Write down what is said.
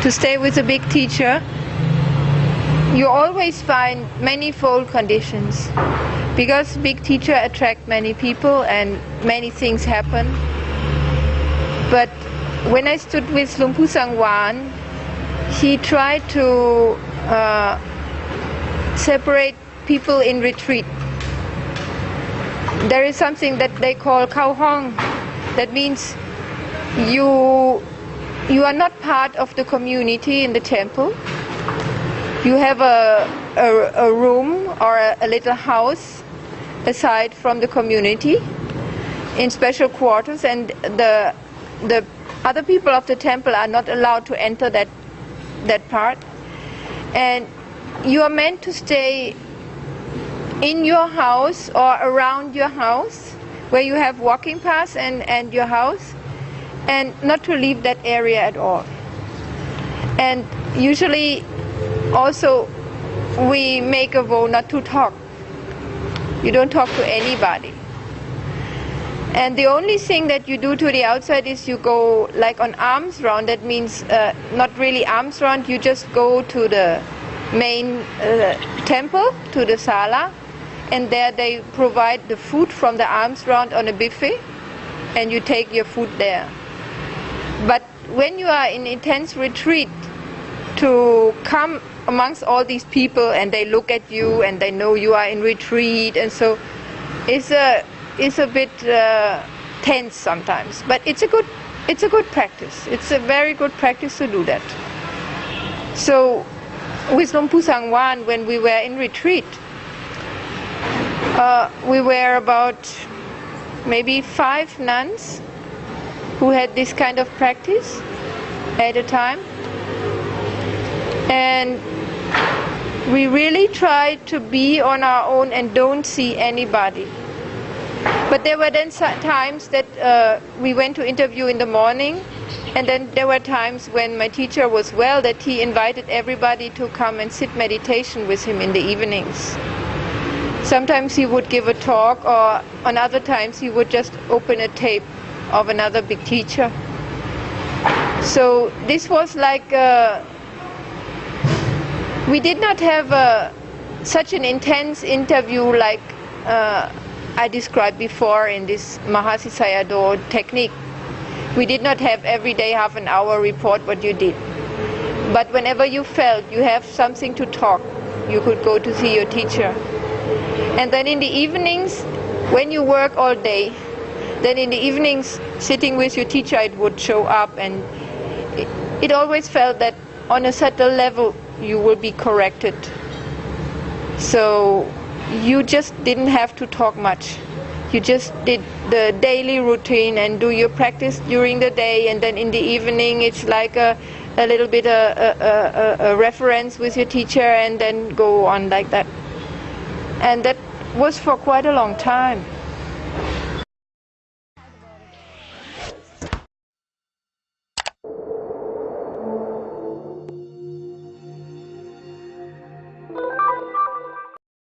to stay with a big teacher, you always find manifold conditions, because big teacher attract many people and many things happen. But when I stood with Luang Pu Sangwan, he tried to separate people in retreat. There is something that they call Khao Hong. That means you are not part of the community in the temple. You have a room or a little house aside from the community in special quarters, and the other people of the temple are not allowed to enter that part. And you are meant to stay in your house or around your house, where you have walking paths and your house, and not to leave that area at all. And usually also we make a vow not to talk. You don't talk to anybody. And the only thing that you do to the outside is you go like on arms round. That means not really arms round, you just go to the main temple, to the sala, and there they provide the food from the alms round on a buffet, and you take your food there. But when you are in intense retreat, to come amongst all these people and they look at you and they know you are in retreat, and so it's a bit tense sometimes. But it's a good practice. It's a very good practice to do that. So with Luang Pu Sangwan, when we were in retreat, we were about maybe 5 nuns who had this kind of practice at a time. And we really tried to be on our own and don't see anybody. But there were then times that we went to interview in the morning, and then there were times when my teacher was well that he invited everybody to come and sit meditation with him in the evenings. Sometimes he would give a talk, or on other times he would just open a tape of another big teacher. So this was like we did not have such an intense interview like I described before in this Mahasi Sayadaw technique. We did not have every day half an hour report what you did. But whenever you felt you have something to talk, you could go to see your teacher. And then in the evenings, when you work all day, then in the evenings, sitting with your teacher, it would show up, and it always felt that on a subtle level you will be corrected. So you just didn't have to talk much. You just did the daily routine and do your practice during the day, and then in the evening it's like a little bit a reference with your teacher, and then go on like that. And that was for quite a long time.